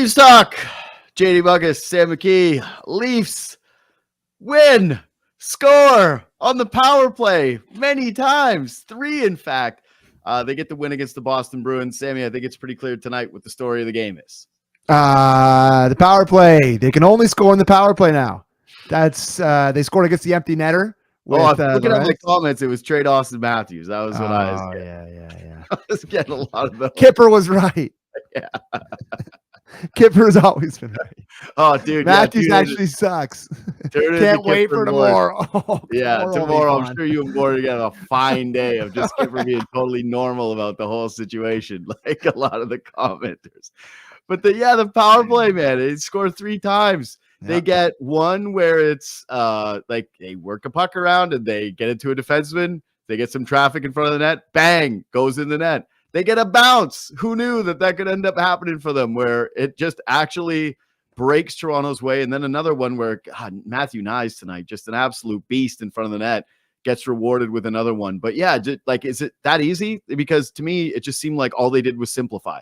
Leafs talk. JD Bunkis, Sam McKee. Leafs win, score on the power play many times. 3, in fact. They get the win against the Boston Bruins. Sammy, I think it's pretty clear tonight what the story of the game is. The power play. They can only score in the power play now. That's they scored against the empty netter. With, looking at my comments, it was trade Austin Matthews. That was what I was getting. Yeah. I was getting a lot of those. Kipper was right. Yeah. Kipper's always been right. Oh, dude. Matthews actually sucks. Can't wait for tomorrow. Tomorrow I'm sure you and Gordon are going to have a fine day of just Kipper being totally normal about the whole situation, like a lot of the commenters. But the power play, man, it scored 3 times. Yeah. They get one where it's like they work a puck around and they get it to a defenseman. They get some traffic in front of the net. Bang, goes in the net. They get a bounce. Who knew that could end up happening for them, where it just actually breaks Toronto's way? And then another one where Matthew Knies tonight, just an absolute beast in front of the net, gets rewarded with another one. But yeah, just, like, is it that easy? Because to me, it just seemed like all they did was simplify.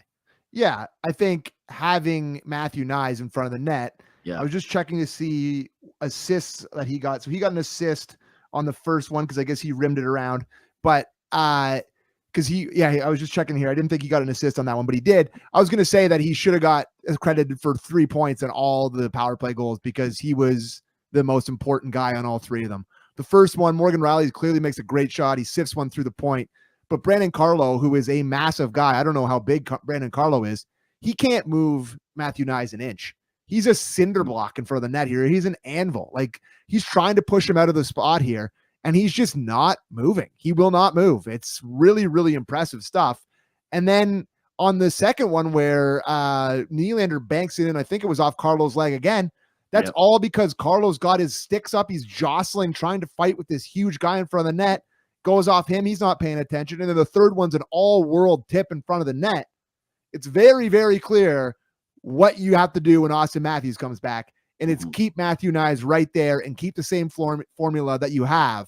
Yeah, I think having Matthew Knies in front of the net, I was just checking to see assists that he got. So he got an assist on the first one because I guess he rimmed it around. But because I was just checking here. I didn't think he got an assist on that one, but he did. I was going to say that he should have got credited for 3 points on all the power play goals because he was the most important guy on all 3 of them. The first one, Morgan Rielly clearly makes a great shot. He sifts one through the point. But Brandon Carlo, who is a massive guy, I don't know how big Brandon Carlo is, he can't move Matthew Knies an inch. He's a cinder block in front of the net here. He's an anvil. Like, he's trying to push him out of the spot here, and he's just not moving. He will not move. It's really, really impressive stuff. And then on the second one where Nylander banks it in, I think it was off Carlo's leg again, that's all because Carlo's got his sticks up. He's jostling, trying to fight with this huge guy in front of the net. Goes off him. He's not paying attention. And then the third one's an all-world tip in front of the net. It's very, very clear what you have to do when Austin Matthews comes back. And it's keep Matthew Knies right there and keep the same formula that you have.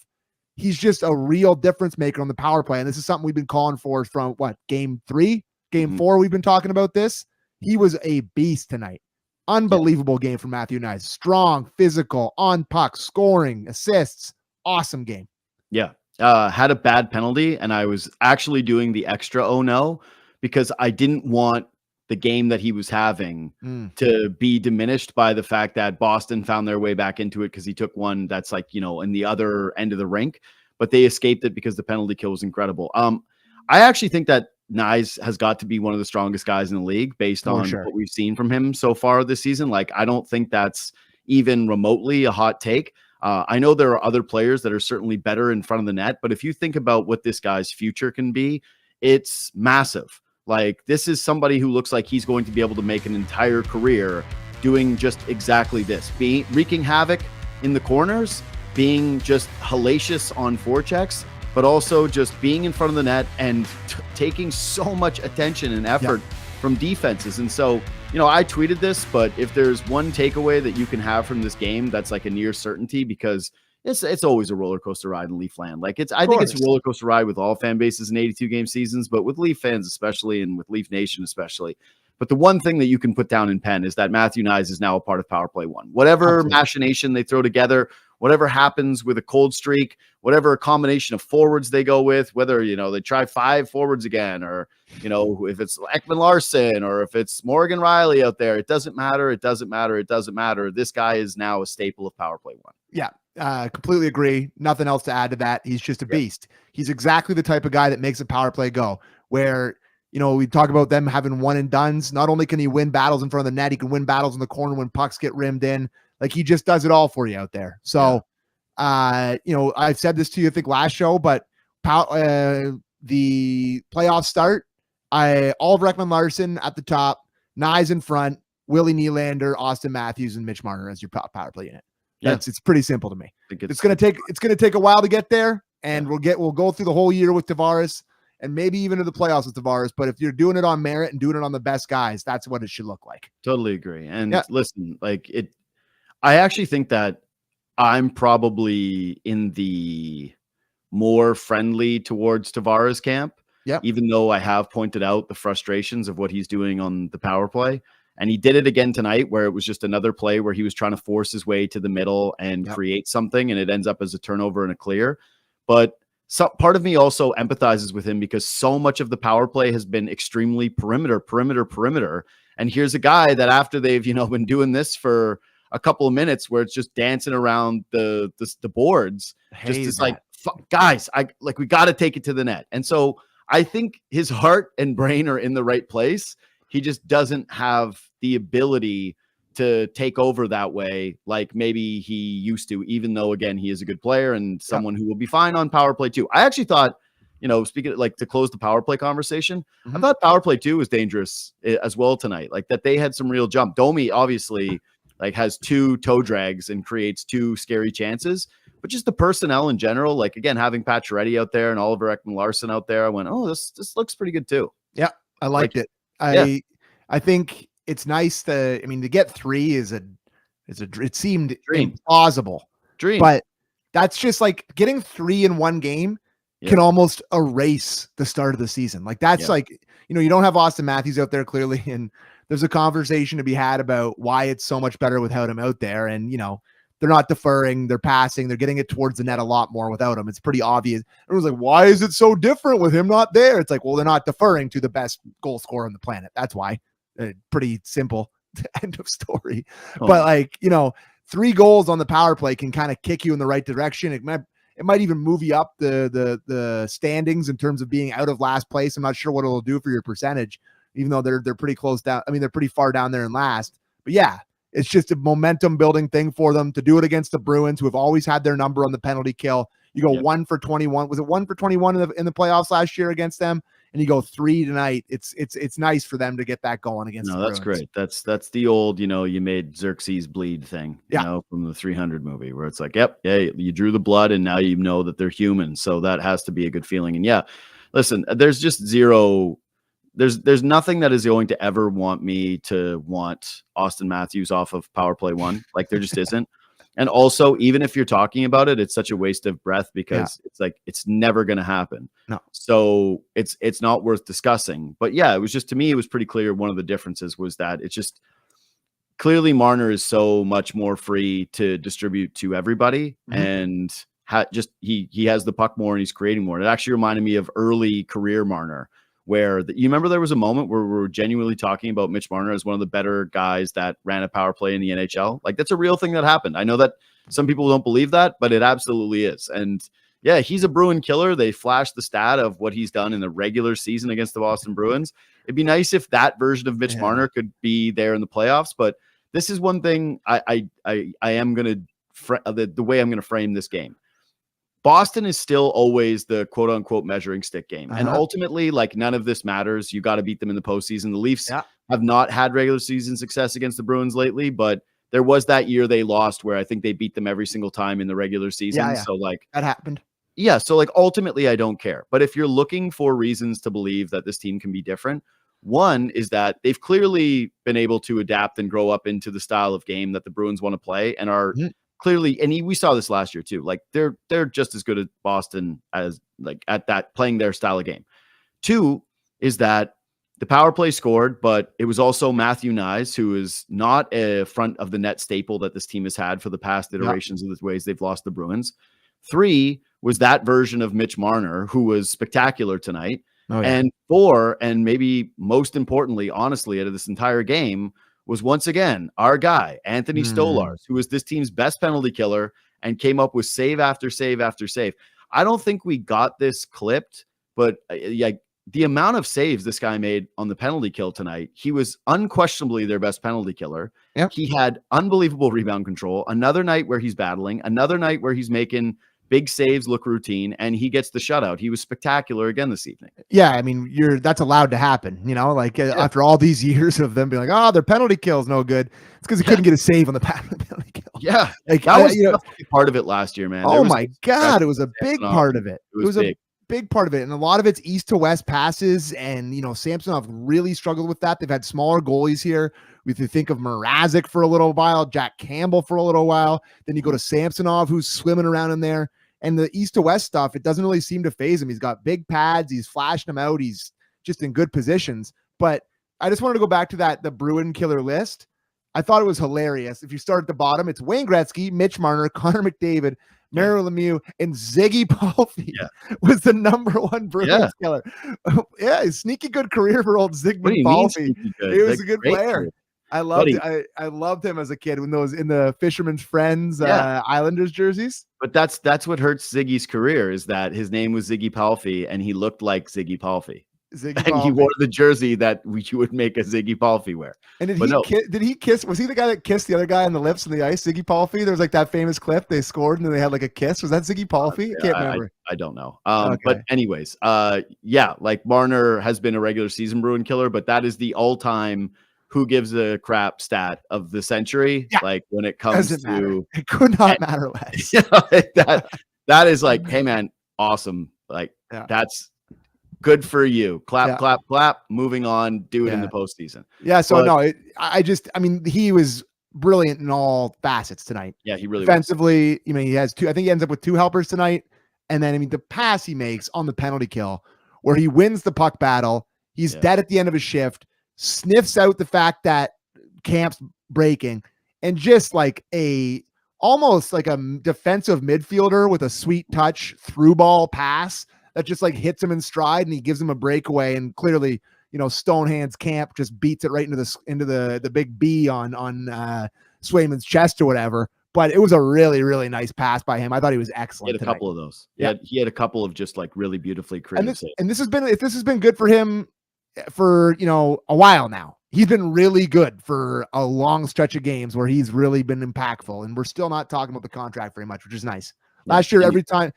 He's just a real difference maker on the power play. And this is something we've been calling for from game 3, game 4. We've been talking about this. He was a beast tonight. Unbelievable game from Matthew Knies. Strong, physical, on puck, scoring, assists. Awesome game. Yeah. Had a bad penalty, and I was actually doing the extra oh no because I didn't want the game that he was having to be diminished by the fact that Boston found their way back into it because he took one that's like, in the other end of the rink, but they escaped it because the penalty kill was incredible. I actually think that Knies has got to be one of the strongest guys in the league based on what we've seen from him so far this season. Like, I don't think that's even remotely a hot take. I know there are other players that are certainly better in front of the net, but if you think about what this guy's future can be, it's massive. Like, this is somebody who looks like he's going to be able to make an entire career doing just exactly this, wreaking havoc in the corners, being just hellacious on forechecks, but also just being in front of the net and taking so much attention and effort from defenses. And so, I tweeted this, but if there's one takeaway that you can have from this game, that's like a near certainty, because it's always a roller coaster ride in Leaf land. Like, I think it's a roller coaster ride with all fan bases in 82 game seasons, but with Leaf fans especially, and with Leaf Nation especially. But the one thing that you can put down in pen is that Matthew Knies is now a part of Power Play 1. Whatever machination they throw together, whatever happens with a cold streak, whatever combination of forwards they go with, whether, they try 5 forwards again, or, if it's Ekman Larson or if it's Morgan Rielly out there, it doesn't matter. It doesn't matter. It doesn't matter. This guy is now a staple of Power Play 1. Yeah. Completely agree. Nothing else to add to that. He's just a beast. He's exactly the type of guy that makes a power play go, where, we talk about them having one and dones. Not only can he win battles in front of the net, he can win battles in the corner when pucks get rimmed in. Like, he just does it all for you out there. So, I've said this to you, I think, last show, but the playoffs start. Oliver Ekman-Larsson at the top, Knies in front, Willie Nylander, Austin Matthews, and Mitch Marner as your power play unit. It's pretty simple to me. It's going to take a while to get there, and we'll go through the whole year with Tavares, and maybe even to the playoffs with Tavares. But if you're doing it on merit and doing it on the best guys, that's what it should look like. Totally agree. And listen, I actually think that I'm probably in the more friendly towards Tavares camp. Yeah. Even though I have pointed out the frustrations of what he's doing on the power play. And he did it again tonight, where it was just another play where he was trying to force his way to the middle and create something, and it ends up as a turnover and a clear. But part of me also empathizes with him, because so much of the power play has been extremely perimeter. And here's a guy that after they've, been doing this for a couple of minutes, where it's just dancing around the boards, just is like, guys, we got to take it to the net. And so I think his heart and brain are in the right place. He just doesn't have the ability to take over that way like maybe he used to, even though, again, he is a good player and someone who will be fine on power play too. I actually thought, speaking of, to close the power play conversation, I thought power play 2 was dangerous as well tonight. Like that they had some real jump. Domi obviously has 2 toe drags and creates 2 scary chances, but just the personnel in general, again, having Pacioretty out there and Oliver Ekman-Larsson out there, I went, oh, this looks pretty good too. Yeah, I liked it. I think it's nice to get 3 it seemed implausible. But that's just getting 3 in one game can almost erase the start of the season. That's you don't have Austin Matthews out there clearly, and there's a conversation to be had about why it's so much better without him out there. And, they're not deferring, they're passing, they're getting it towards the net a lot more without him. It's pretty obvious. Everyone's like, why is it so different with him not there? It's well, they're not deferring to the best goal scorer on the planet. That's why. Pretty simple. End of story. Oh. But 3 goals on the power play can kind of kick you in the right direction. It might even move you up the standings in terms of being out of last place. I'm not sure what it'll do for your percentage, even though they're pretty close down. They're pretty far down there in last. But yeah, it's just a momentum building thing for them to do it against the Bruins, who have always had their number on the penalty kill. You go 1 for 21. Was it 1 for 21 in the playoffs last year against them? And you go 3 tonight. It's nice for them to get that going against the Bruins. That's great. That's the old, you made Xerxes bleed thing, from the 300 movie, where it's you drew the blood and now you know that they're human. So that has to be a good feeling. And listen, there's just zero. There's nothing that is going to ever want me to want Austin Matthews off of power play 1. There just isn't. And also, even if you're talking about it, it's such a waste of breath, because it's never going to happen. No. So it's not worth discussing. But it was just, to me, it was pretty clear. One of the differences was that it's just clearly Marner is so much more free to distribute to everybody, and he has the puck more and he's creating more. It actually reminded me of early career Marner, where you remember there was a moment where we were genuinely talking about Mitch Marner as one of the better guys that ran a power play in the NHL. That's a real thing that happened. I know that some people don't believe that, but it absolutely is. And he's a Bruin killer. They flashed the stat of what he's done in the regular season against the Boston Bruins. It'd be nice if that version of Mitch Marner could be there in the playoffs. But this is one thing I am going to the way I'm going to frame this game. Boston is still always the quote unquote measuring stick game. And ultimately, none of this matters. You got to beat them in the postseason. The Leafs have not had regular season success against the Bruins lately, but there was that year they lost where I think they beat them every single time in the regular season. Yeah. So that happened. Yeah. So ultimately I don't care. But if you're looking for reasons to believe that this team can be different, one is that they've clearly been able to adapt and grow up into the style of game that the Bruins want to play, and are clearly, and we saw this last year too. They're just as good at Boston as at that, playing their style of game. 2 is that the power play scored, but it was also Matthew Knies, who is not a front of the net staple that this team has had for the past iterations of the ways they've lost the Bruins. 3 was that version of Mitch Marner, who was spectacular tonight. Oh, yeah. And 4, and maybe most importantly, honestly, out of this entire game, was once again our guy, Anthony Stolarz, who was this team's best penalty killer and came up with save after save after save. I don't think we got this clipped, but the amount of saves this guy made on the penalty kill tonight, he was unquestionably their best penalty killer. Yep. He had unbelievable rebound control. Another night where he's battling, another night where he's making big saves look routine, and he gets the shutout. He was spectacular again this evening. Yeah, that's allowed to happen, after all these years of them being their penalty kill is no good. It's because he couldn't get a save on the penalty kill. Yeah, that was part of it last year, man. Oh my God, it was a big part of it. It was a big part of it, and a lot of it's east to west passes, and Samsonov really struggled with that. They've had smaller goalies here. If you think of Mrazek for a little while, Jack Campbell for a little while, then you go to Samsonov, who's swimming around in there. And the east to west stuff, it doesn't really seem to phase him. He's got big pads. He's flashing them out. He's just in good positions. But I just wanted to go back to the Bruin killer list. I thought it was hilarious. If you start at the bottom, it's Wayne Gretzky, Mitch Marner, Connor McDavid, Mario Lemieux, and Ziggy Palffy was the number one Bruins killer. Sneaky good career for old Zygmunt Palffy. He was a good player. Career. I loved him as a kid when those in the Fisherman's Friends Islanders jerseys. But that's what hurts Ziggy's career is that his name was Ziggy Palffy and he looked like Ziggy Palffy. He wore the jersey that you would make a Ziggy Palffy wear. And did he kiss? Was he the guy that kissed the other guy on the lips on the ice? Ziggy Palffy. There was like that famous clip they scored and then they had like a kiss. Was that Ziggy Palffy? I can't remember. I don't know. But anyways, like Marner has been a regular season Bruin killer, but that is the all-time who gives a crap stat of the century. Yeah. Like when it comes to it could not matter less. That is like, hey man, awesome. Like that's good for you. Clap, clap, clap. Moving on. Do it in the postseason. Yeah. So I mean, he was brilliant in all facets tonight. Yeah, he really defensively. Was. He has two. I think he ends up with 2 helpers tonight. And then the pass he makes on the penalty kill, where he wins the puck battle. He's dead at the end of his shift. Sniffs out the fact that Camp's breaking, and just like almost like a defensive midfielder with a sweet touch through ball pass that just like hits him in stride and he gives him a breakaway. And clearly, Stonehands Camp just beats it right into the big B on Swayman's chest or whatever. But it was a really, really nice pass by him. I thought he was excellent. He had a couple of those. He had a couple of just like really beautifully creative saves. And this has been good for him for a while now. He's been really good for a long stretch of games where he's really been impactful, and we're still not talking about the contract very much, which is nice. Last year, every time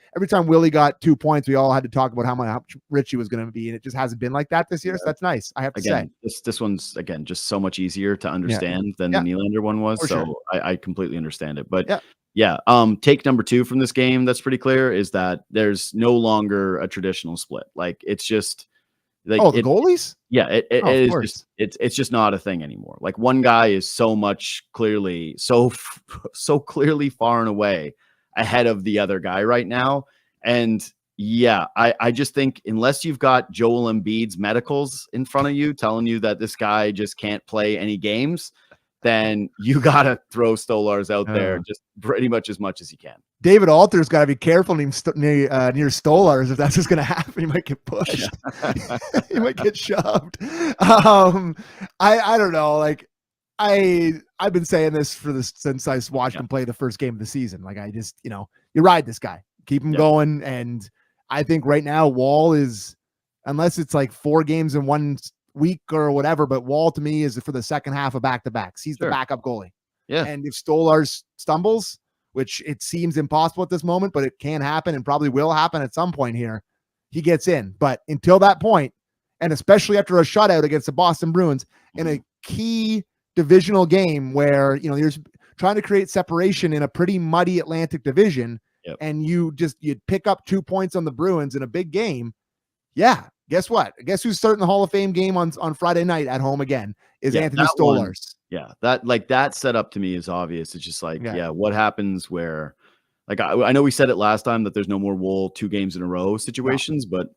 Willie got 2 points, we all had to talk about how rich he was going to be, and it just hasn't been like that this year. So that's nice. I have to say, this one's again just so much easier to understand than the Nylander one was. For so I completely understand it. But take number 2 from this game that's pretty clear is that there's no longer a traditional split. Like it's just. Like the goalies? Yeah, it is just it's just not a thing anymore. Like one guy is so clearly far and away ahead of the other guy right now. And I just think unless you've got Joel Embiid's medicals in front of you telling you that this guy just can't play any games, then you got to throw Stolarz out there just pretty much as you can. David Alter's got to be careful near Stolarz. If that's what's going to happen, he might get pushed. He might get shoved. I don't know. Like I've been saying this since I watched him play the first game of the season. Like I just, you ride this guy, keep him going. And I think right now Wall is, unless it's like 4 games in 1 week or whatever, but Wall to me is for the second half of back-to-backs. He's the backup goalie. Yeah. And if Stolarz stumbles, which it seems impossible at this moment, but it can happen and probably will happen at some point here, he gets in. But until that point, and especially after a shutout against the Boston Bruins in a key divisional game where, you're trying to create separation in a pretty muddy Atlantic division, and you pick up 2 points on the Bruins in a big game. Yeah. Guess what? Guess who's starting the Hall of Fame game on Friday night at home again is Anthony Stolarz. That setup to me is obvious. It's just like, what happens where, like, I know we said it last time that there's no more Wool 2 games in a row situations, but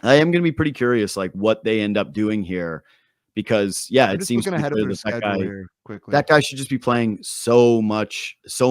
I am going to be pretty curious, like what they end up doing here, because it seems ahead of that guy should just be playing so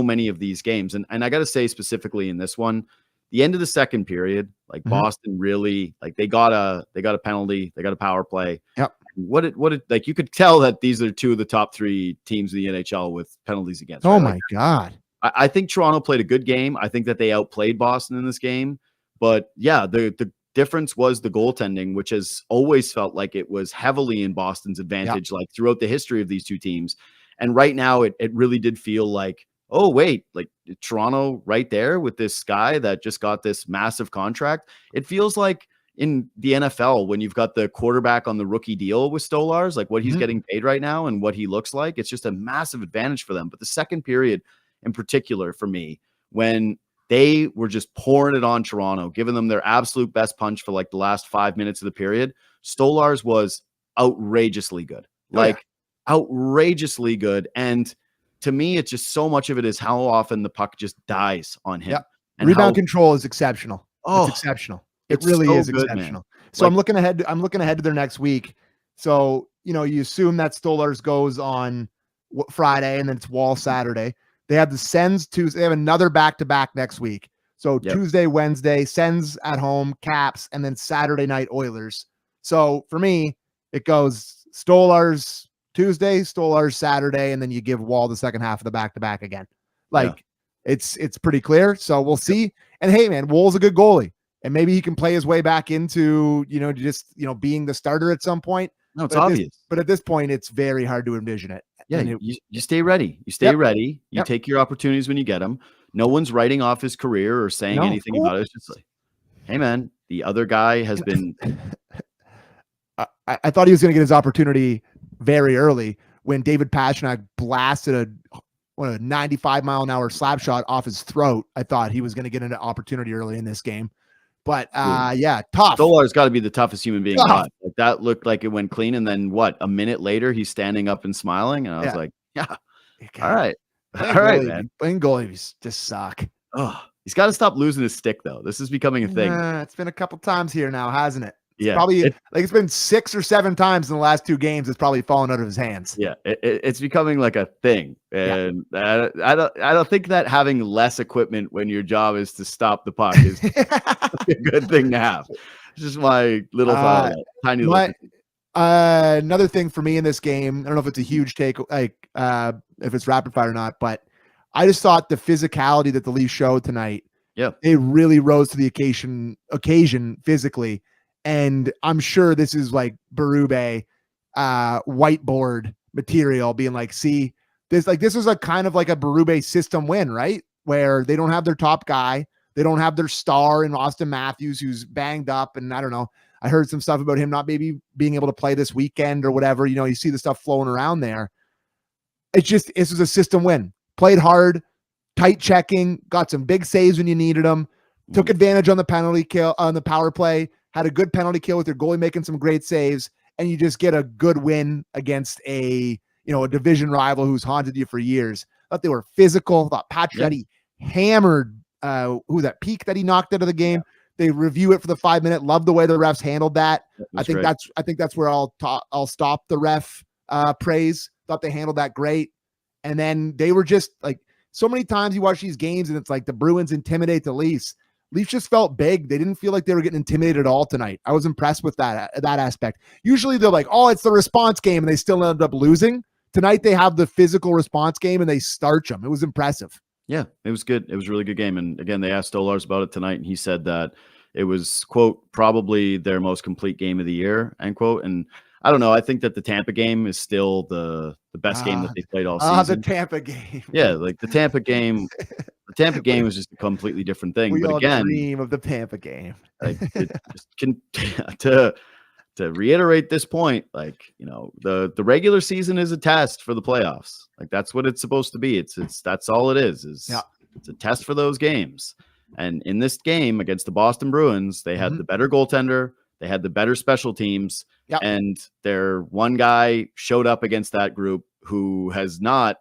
many of these games. And I got to say specifically in this one, the end of the second period, like Boston really, like they got a penalty, they got a power play. Yep. What did like you could tell that these are 2 of the top 3 teams in the NHL with penalties against. Oh my God. I think Toronto played a good game. I think that they outplayed Boston in this game. But the difference was the goaltending, which has always felt like it was heavily in Boston's advantage, like throughout the history of these 2 teams. And right now it really did feel like, oh, wait, like Toronto right there with this guy that just got this massive contract. It feels like in the NFL when you've got the quarterback on the rookie deal with Stolarz, like what he's getting paid right now and what he looks like, it's just a massive advantage for them. But the second period in particular for me, when they were just pouring it on Toronto, giving them their absolute best punch for like the last 5 minutes of the period, Stolarz was outrageously good, outrageously good. And to me, it's just so much of it is how often the puck just dies on him. Yep. And rebound control is exceptional. Oh, it's exceptional. It really is exceptional. So I'm looking ahead to their next week. So you assume that Stolarz goes on Friday and then it's Wall Saturday. They have the Sens Tuesday. They have another back-to-back next week. So Tuesday, Wednesday, Sens at home, Caps, and then Saturday night Oilers. So for me, it goes Stolarz Tuesday, Stolarz Saturday, and then you give Wall the second half of the back-to-back again. It's pretty clear. So we'll see. And hey, man, Wall's a good goalie. And maybe he can play his way back into, being the starter at some point. No, it's obvious. But at this point, it's very hard to envision it. Yeah, you stay ready. You stay ready. You take your opportunities when you get them. No one's writing off his career or saying anything about it. It's just like, hey, man, the other guy has been. I thought he was going to get his opportunity very early when David Pastrnak blasted a 95-mile-an-hour slap shot off his throat. I thought he was going to get an opportunity early in this game. But tough. Stolarz got to be the toughest human being alive. Like, that looked like it went clean, and then a minute later he's standing up and smiling, and I was like, all right, man. Playing goalies just suck. Oh, he's got to stop losing his stick though. This is becoming a thing. It's been a couple times here now, hasn't it? It's probably it's been 6 or 7 times in the last 2 games. It's probably fallen out of his hands. Yeah, it's becoming like a thing, and I don't think that having less equipment when your job is to stop the puck is a good thing to have. It's just my little tiny little. Another thing for me in this game, I don't know if it's a huge take, if it's rapid fire or not, but I just thought the physicality that the Leafs showed tonight. Yeah, they really rose to the occasion physically. And I'm sure this is like Berube whiteboard material being like, see, this was a kind of like a Berube system win, right? Where they don't have their top guy. They don't have their star in Austin Matthews, who's banged up. And I don't know. I heard some stuff about him not maybe being able to play this weekend or whatever. You see the stuff flowing around there. This was a system win. Played hard, tight checking, got some big saves when you needed them, took advantage on the penalty kill, on the power play, had a good penalty kill with your goalie making some great saves, and you just get a good win against a division rival who's haunted you for years. Thought they were physical. Thought Pacioretty hammered Peak that he knocked out of the game. They review it for the 5-minute. Love the way the refs handled that. I think that's where I'll stop the ref praise. Thought they handled that great. And then they were just like, so many times you watch these games and it's like the Bruins intimidate the Leafs. Leafs just felt big. They didn't feel like they were getting intimidated at all tonight. I was impressed with that aspect. Usually they're like, oh, it's the response game, and they still end up losing. Tonight they have the physical response game, and they starch them. It was impressive. Yeah, it was good. It was a really good game. And again, they asked Stolarz about it tonight, and he said that it was, quote, probably their most complete game of the year, end quote. And I don't know. I think that the Tampa game is still the best game that they played all season. The Tampa game. Yeah, like the Tampa game. The Tampa game was just a completely different thing. We but all again, dream of the Tampa game. Like, to reiterate this point, the regular season is a test for the playoffs. Like, that's what it's supposed to be. That's all it is. It's a test for those games. And in this game against the Boston Bruins, they had the better goaltender. They had the better special teams. And their one guy showed up against that group who has not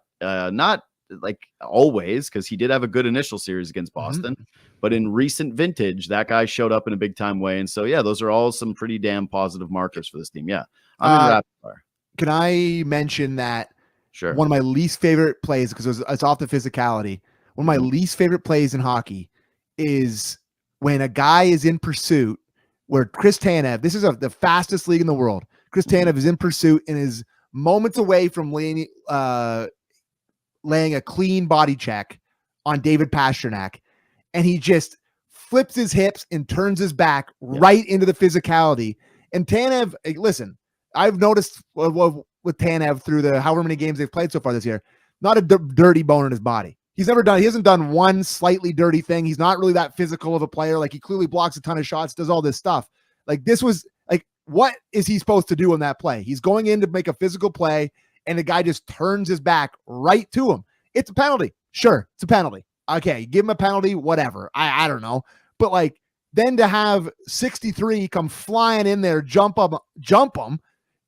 like always, because he did have a good initial series against Boston, but in recent vintage, that guy showed up in a big time way. And so, those are all some pretty damn positive markers for this team. Yeah. I'm in rapid fire. Can I mention that? Sure. One of my least favorite plays, because it's off the physicality. One of my least favorite plays in hockey is when a guy is in pursuit, where Chris Tanev, this is the fastest league in the world. Chris Tanev is in pursuit and is moments away from laying a clean body check on David Pastrnak, and he just flips his hips and turns his back right into the physicality. And Tanev, listen, I've noticed with Tanev through the however many games they've played so far this year, not a dirty bone in his body. He hasn't done one slightly dirty thing. He's not really that physical of a player. Like, he clearly blocks a ton of shots, does all this stuff. Like, this was like, what is he supposed to do in that play? He's going in to make a physical play, and the guy just turns his back right to him. It's a penalty. Sure, it's a penalty. Okay, give him a penalty, whatever. I don't know. But like, then to have 63 come flying in there, jump him,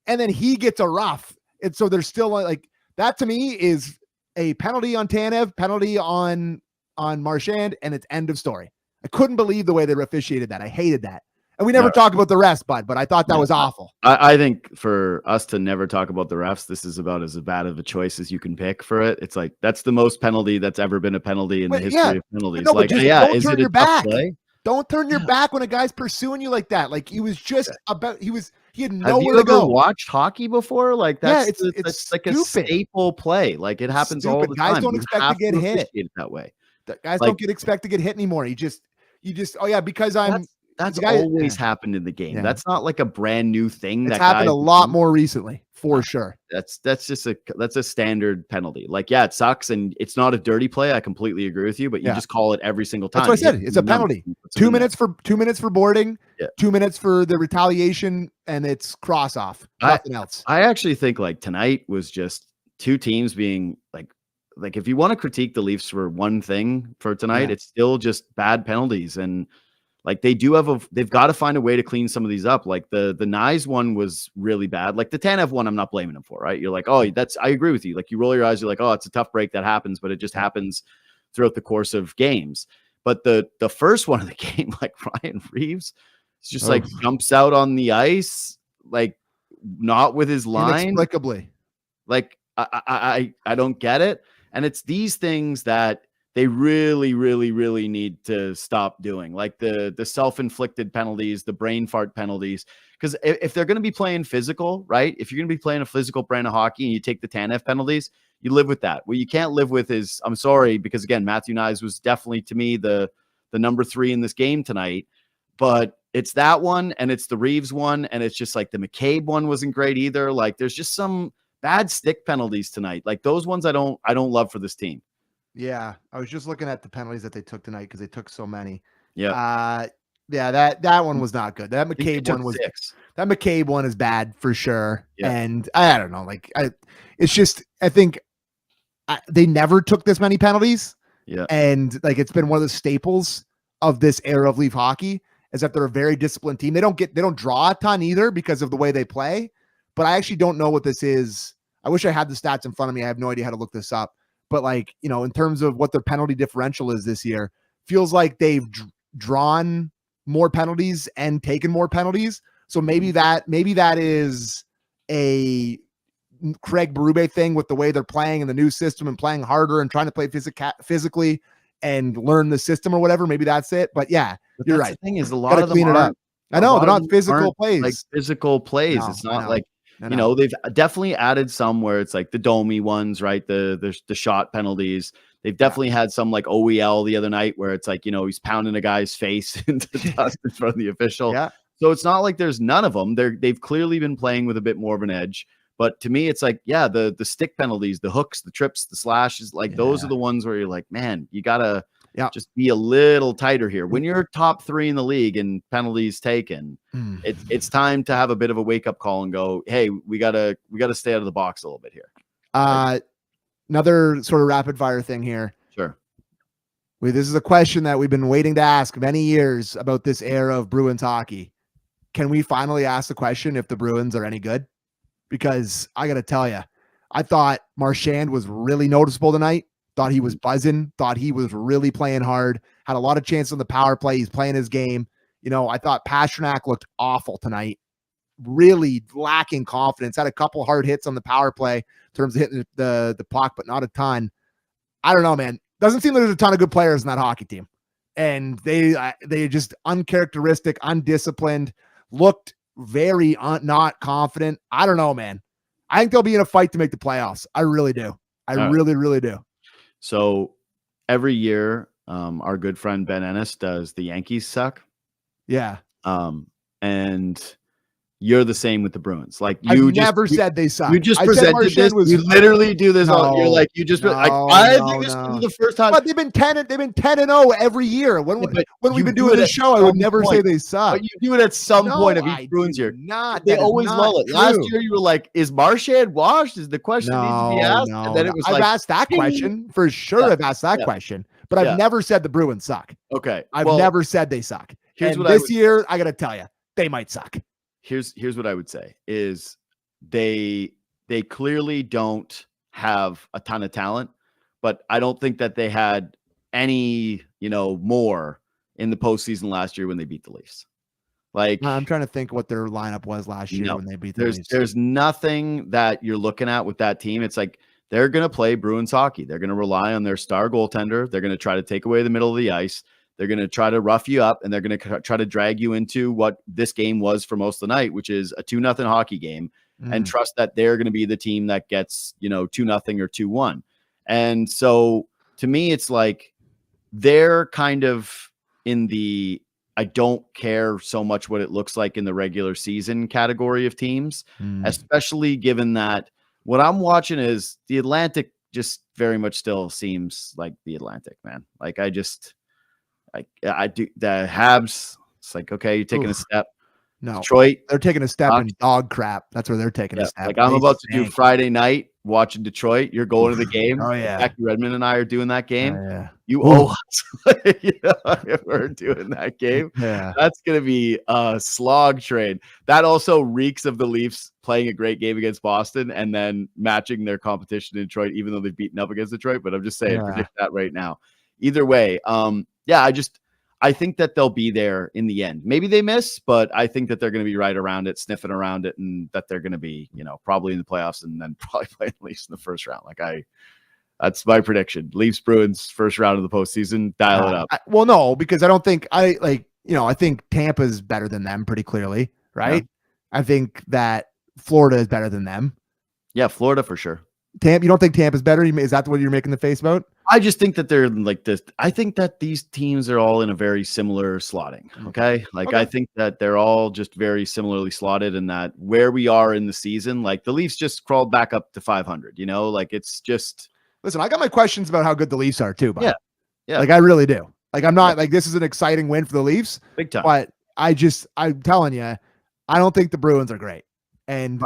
and then he gets a rough. And so there's still like, that to me is a penalty on Tanev, penalty on Marchand, and it's end of story. I couldn't believe the way they officiated that. I hated that. And we never talk about the rest, bud, but I thought that was awful. I think for us to never talk about the refs, this is about as bad of a choice as you can pick for it. It's like, that's the most penalty that's ever been a penalty in the history of penalties. No, like, don't is turn it your back. play? Don't turn your back when a guy's pursuing you like that. Like, he was just he had nowhere Have you to go. ever watched hockey before? Like, that's it's like a staple play. Like, it happens all the time. Guys don't expect to get hit that way. Guys don't expect to get hit anymore. You just, because that's always happened in the game. Yeah. That's not like a brand new thing. That's happened a lot more recently, for sure. That's just a standard penalty. Like, it sucks and it's not a dirty play. I completely agree with you, but you just call it every single time. That's what I said. It's a penalty. 2 minutes for boarding, 2 minutes for the retaliation, and it's cross off. Nothing else. I actually think like tonight was just two teams being like if you want to critique the Leafs for one thing for tonight, it's still just bad penalties. And like, they've got to find a way to clean some of these up. Like the Knies one was really bad. Like the Tanev one, I'm not blaming him for, right? You're like, I agree with you. Like, you roll your eyes, you're like, it's a tough break that happens, but it just happens throughout the course of games. But the first one of the game, like Ryan Reeves, it's just like jumps out on the ice, like not with his line. Inexplicably. Like, I don't get it. And it's these things that they really, really, really need to stop doing, like the self-inflicted penalties, the brain fart penalties. Because if they're going to be playing physical, right? If you're going to be playing a physical brand of hockey and you take the Tanev penalties, you live with that. What you can't live with is, I'm sorry, because again, Matthew Knies was definitely, to me, the number 3 in this game tonight. But it's that one, and it's the Reeves one, and it's just like the McCabe one wasn't great either. Like, there's just some bad stick penalties tonight. Like, those ones I don't love for this team. Yeah, I was just looking at the penalties that they took tonight because they took so many. Yeah. That one was not good. That McCabe one was 6. That McCabe one is bad for sure. Yeah. And I don't know, like it's just, I think they never took this many penalties. Yeah. And like, it's been one of the staples of this era of Leaf hockey is that they're a very disciplined team. They don't draw a ton either because of the way they play, but I actually don't know what this is. I wish I had the stats in front of me. I have no idea how to look this up. But like, in terms of what their penalty differential is this year, feels like they've drawn more penalties and taken more penalties. So maybe that is a Craig Berube thing with the way they're playing in the new system and playing harder and trying to play physically and learn the system or whatever. Maybe that's it. But you're right. The thing is, a lot of them are. I know they're not physical plays. Like physical plays. No, it's not like. They've definitely added some where it's like the Domi ones, right? The shot penalties. They've definitely had some like OEL the other night where it's like, he's pounding a guy's face into dust in front of the official. Yeah. So it's not like there's none of them. They've clearly been playing with a bit more of an edge. But to me, it's like, the stick penalties, the hooks, the trips, the slashes, like those are the ones where you're like, man, you gotta just be a little tighter here. When you're top 3 in the league and penalties taken, it's time to have a bit of a wake up call and go, hey, we gotta stay out of the box a little bit here. Another sort of rapid fire thing here. Sure. This is a question that we've been waiting to ask many years about this era of Bruins hockey. Can we finally ask the question if the Bruins are any good? Because I got to tell you, I thought Marchand was really noticeable tonight. Thought he was buzzing. Thought he was really playing hard. Had a lot of chances on the power play. He's playing his game. I thought Pastrnak looked awful tonight. Really lacking confidence. Had a couple hard hits on the power play in terms of hitting the puck, but not a ton. I don't know, man. Doesn't seem like there's a ton of good players in that hockey team. And they just uncharacteristic, undisciplined, looked very not confident. I don't know, man. I think they'll be in a fight to make the playoffs. I really do. I really, really do. So every year, our good friend Ben Ennis does the Yankees suck. Yeah. And you're the same with the Bruins. Like you never said they suck. You just presented this. You literally do this. You're like, you just I think this is the first time. But they've been 10-0 every year. When we've been doing this show, I would never say they suck. But you do it at some point of each Bruins year. They always lull it. Last year you were like, is Marchand washed? Is the question needs to be asked? And then it was I've asked that question for sure. I've asked that question, but I've never said the Bruins suck. Okay. I've never said they suck. This year, I got to tell you, they might suck. Here's what I would say is they clearly don't have a ton of talent, but I don't think that they had any, more in the postseason last year when they beat the Leafs. Like, I'm trying to think what their lineup was last year when they beat the Leafs. There's nothing that you're looking at with that team. It's like they're going to play Bruins hockey. They're going to rely on their star goaltender. They're going to try to take away the middle of the ice. They're going to try to rough you up, and they're going to try to drag you into what this game was for most of the night, which is a 2-0 hockey game, and trust that they're going to be the team that gets, 2-0 or 2-1. And so to me, it's like they're kind of in the I don't care so much what it looks like in the regular season category of teams, especially given that what I'm watching is the Atlantic just very much still seems like the Atlantic, man. Like I do the Habs. It's like, okay, you're taking a step. No, Detroit, they're taking a step in dog crap. That's where they're taking a step. Like I'm about to do Friday night watching Detroit. You're going to the game. Oh yeah, Jackie Redmond and I are doing that game. Yeah. You owe us. If we're doing that game, Yeah, that's gonna be a slog train. That also reeks of the Leafs playing a great game against Boston and then matching their competition in Detroit, even though they've beaten up against Detroit. But I'm just saying, predict that right now. Either way, I think that they'll be there in the end. Maybe they miss, but I think that they're going to be right around it, sniffing around it, and that they're going to be, probably in the playoffs and then probably playing at least in the first round. That's my prediction. Leafs Bruins first round of the postseason. Dial it up. No, because I don't think I think Tampa's better than them pretty clearly, right? Yeah. I think that Florida is better than them. Yeah, Florida for sure. You don't think Tampa's better? Is that what you're making the face about? I just think that they're like this. I think that these teams are all in a very similar slotting. Okay. I think that they're all just very similarly slotted, and that where we are in the season, like the Leafs just crawled back up to 500, it's just. Listen, I got my questions about how good the Leafs are too, but yeah. Like I really do. Like I'm not like this is an exciting win for the Leafs. Big time. But I'm telling you, I don't think the Bruins are great. And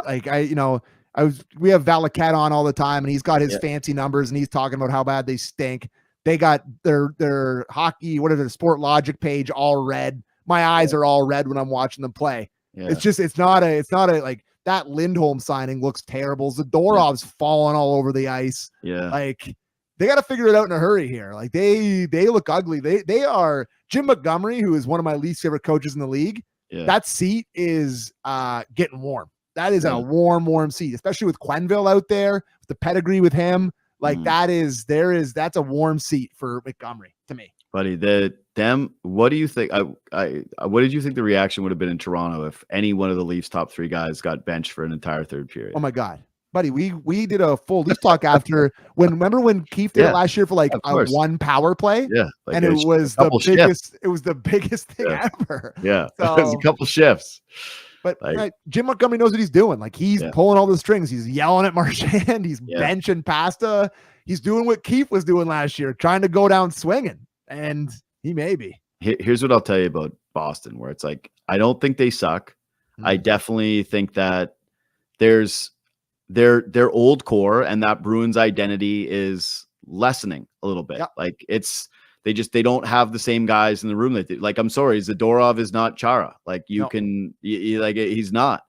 we have Valaket on all the time, and he's got his fancy numbers, and he's talking about how bad they stink. They got their hockey, whatever, the Sport Logic page all red. My eyes are all red when I'm watching them play. Yeah. It's not a like that Lindholm signing looks terrible. Zadorov's falling all over the ice. Yeah. Like they got to figure it out in a hurry here. Like they look ugly. They are Jim Montgomery, who is one of my least favorite coaches in the league. Yeah. That seat is getting warm. That is a warm seat, especially with Quenneville out there, the pedigree with him. Like that's a warm seat for Montgomery to me. Buddy, what do you think? What did you think the reaction would have been in Toronto if any one of the Leafs' top 3 guys got benched for an entire third period? Oh my God, buddy, we did a full Leafs talk after remember when Keefe did it last year for like a 1 power play? Yeah. And it was the biggest, shifts. It was the biggest thing ever. Yeah. So, it was a couple shifts. But Jim Montgomery knows what he's doing. Like he's pulling all the strings. He's yelling at Marchand. He's benching Pasta. He's doing what Keefe was doing last year, trying to go down swinging. And he may be. Here's what I'll tell you about Boston, where it's like, I don't think they suck. I definitely think that there's their old core, and that Bruins identity is lessening a little bit. Yep. Like they don't have the same guys in the room that they, like, I'm sorry, Zadorov is not Chara. Like he's not.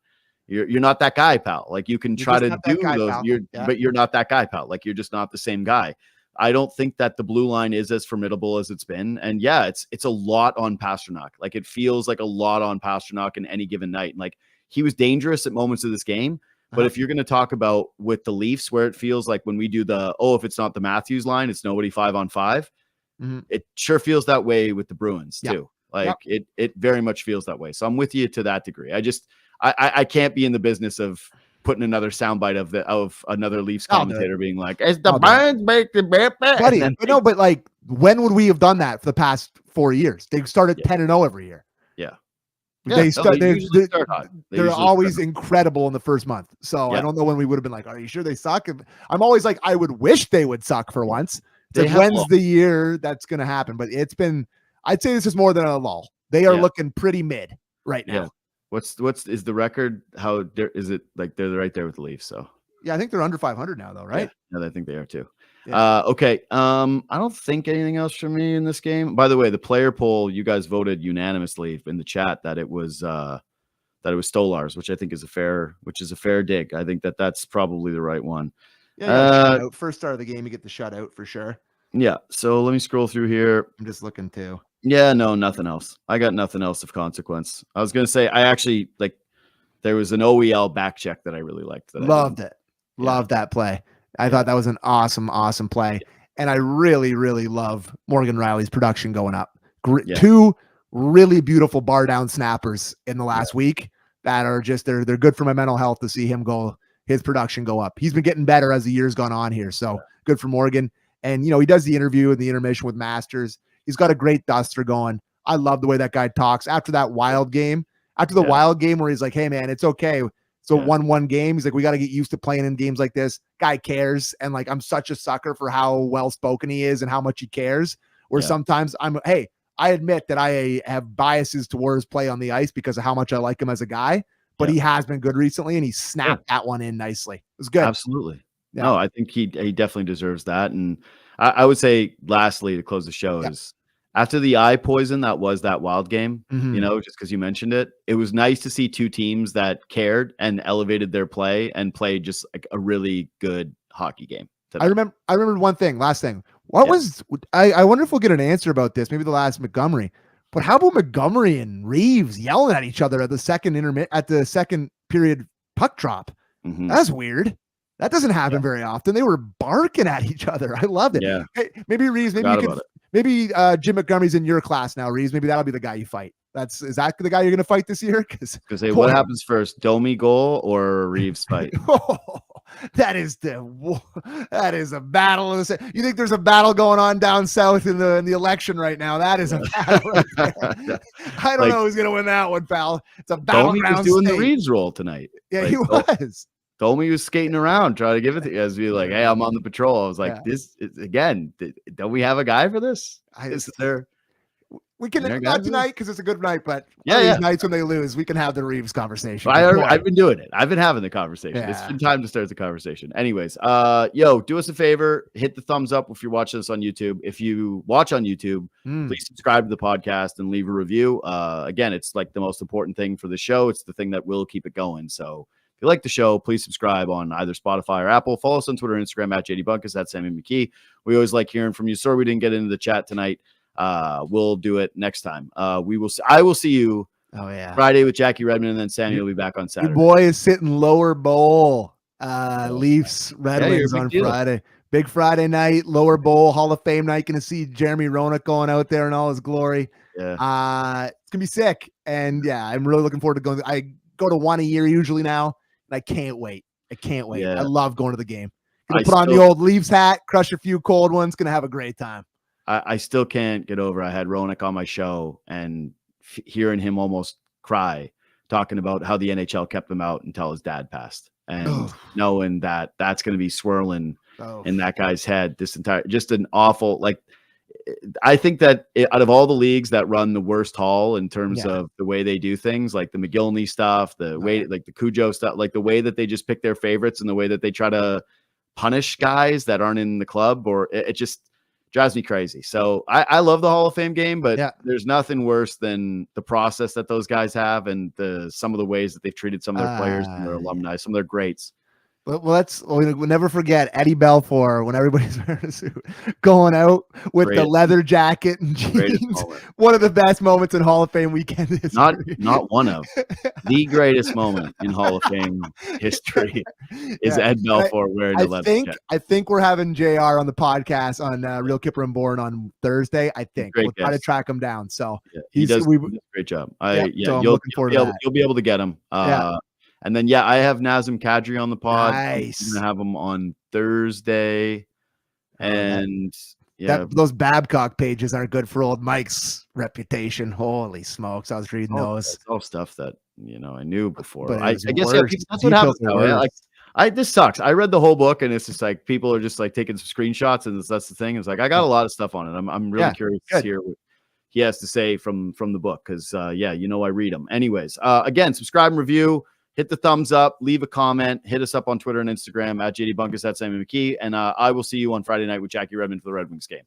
You're not that guy, pal. Like you can try to do those, but you're not that guy, pal. Like you're just not the same guy. I don't think that the blue line is as formidable as it's been. And it's a lot on Pasternak. Like it feels like a lot on Pasternak in any given night. And like he was dangerous at moments of this game. But if you're going to talk about with the Leafs, where it feels like when we do if it's not the Matthews line, it's nobody 5-on-5. It sure feels that way with the Bruins too. Like it very much feels that way. So I'm with you to that degree. I can't be in the business of putting another soundbite of another Leafs commentator being like, "As the Bruins make the buddy." But like, when would we have done that for the past 4 years? They've started 10-0 every year. Yeah. They're always incredible in the first month. So I don't know when we would have been like, "Are you sure they suck?" I'm always like, I would wish they would suck for once. When's the year that's going to happen? But I'd say this is more than a lull. They are looking pretty mid right now. Yeah. Is the record? How is it? Like they're right there with the Leafs. So yeah, I think they're under 500 now, though, right? Yeah, I think they are too. Yeah. Okay. I don't think anything else from me in this game. By the way, the player poll, you guys voted unanimously in the chat that it was Stolarz, which I think is a fair dig. I think that's probably the right one. First start of the game, you get the shutout for sure. Yeah. So let me scroll through here. I'm just looking too. Yeah, no, nothing else. I got nothing else of consequence. I was gonna say I actually like there was an OEL back check that I really liked. Loved it. Loved that play. I thought that was an awesome play. And I really, really love Morgan Rielly's production going up. Two really beautiful bar down snappers in the last week that are just they're good for my mental health to see his production go up. He's been getting better as the year's gone on here. So good for Morgan. And he does the interview and the intermission with Masters. He's got a great duster going. I love the way that guy talks after that Wild game. After the Wild game where he's like, hey man, it's okay. It's a 1-1 game. He's like, we got to get used to playing in games like this. Guy cares. And like, I'm such a sucker for how well-spoken he is and how much he cares. Where sometimes I admit that I have biases towards play on the ice because of how much I like him as a guy, but he has been good recently and he snapped that one in nicely. It was good. Absolutely. Yeah. No, I think he definitely deserves that. And I would say lastly to close the show is after the eye poison that was that Wild game, just because you mentioned it, it was nice to see two teams that cared and elevated their play and played just like a really good hockey game today. I remember one thing, last thing. What was I wonder if we'll get an answer about this, maybe the last Montgomery. But how about Montgomery and Reeves yelling at each other at the second period puck drop? That's weird. That doesn't happen very often. They were barking at each other. I loved it. Yeah. Hey, maybe Reeves, maybe Jim Montgomery's in your class now, Reeves. Maybe that'll be the guy you fight. Is that the guy you're going to fight this year? Because what happens first, Domi goal or Reeves fight? That is a battle. You think there's a battle going on down south in the election right now? That is a battle. Right there. I don't know who's going to win that one, pal. It's a battleground. Domi was doing the Reeves role tonight. Yeah, he was. Domi was skating around trying to give it to us. Be like, hey, I'm on the patrol. I was like, this is, again. Don't we have a guy for this? We can not tonight because it's a good night, but these nights when they lose, we can have the Reeves conversation. I've been doing it. I've been having the conversation. Yeah. It's been time to start the conversation. Anyways, do us a favor, hit the thumbs up if you're watching this on YouTube. If you watch on YouTube, please subscribe to the podcast and leave a review. Again, it's like the most important thing for the show. It's the thing that will keep it going. So if you like the show, please subscribe on either Spotify or Apple. Follow us on Twitter and Instagram at JD Bunkis, at Sammy McKee. We always like hearing from you. Sorry we didn't get into the chat tonight. We'll do it next time. I will see you Friday with Jackie Redmond, and then Sammy will be back on Saturday. Your boy is sitting lower bowl. Leafs Red Wings on Friday. Big Friday night, lower bowl, Hall of Fame night. Gonna see Jeremy Roenick going out there in all his glory. It's gonna be sick. And I'm really looking forward to going. I go to one a year usually now, and I can't wait. I love going to the game. Gonna put on the old Leafs hat, crush a few cold ones. Gonna have a great time. I still can't get over. I had Roenick on my show and hearing him almost cry, talking about how the NHL kept him out until his dad passed, and knowing that that's going to be swirling in that guy's head. Just an awful, I think that out of all the leagues that run the worst haul in terms of the way they do things, like the McGillney stuff, the way, like the Cujo stuff, like the way that they just pick their favorites and the way that they try to punish guys that aren't in the club, or it just drives me crazy. So I love the Hall of Fame game, but there's nothing worse than the process that those guys have and some of the ways that they've treated some of their players and their alumni, some of their greats. We'll never forget Eddie Belfour when everybody's wearing a suit, going out with the leather jacket and jeans. One of the best moments in Hall of Fame weekend history. Not one of the greatest moment in Hall of Fame history is Ed Belfour wearing the leather jacket. I think we're having JR on the podcast on Real Kipper and Born on Thursday. I think we'll try to track him down. So he does a great job. So you'll be able to get him. And then, I have Nazem Kadri on the pod. Nice. I'm going to have him on Thursday. And those Babcock pages aren't good for old Mike's reputation. Holy smokes. I was reading those. That's all stuff that, I knew before. But I guess that's what happens now. This sucks. I read the whole book and it's just like people are just like taking some screenshots and that's the thing. It's like I got a lot of stuff on it. I'm really curious to hear what he has to say from the book because, I read them. Anyways, again, subscribe and review. Hit the thumbs up, leave a comment, hit us up on Twitter and Instagram at JD Bunkis, at Sammy McKee. And I will see you on Friday night with Jackie Redmond for the Red Wings game.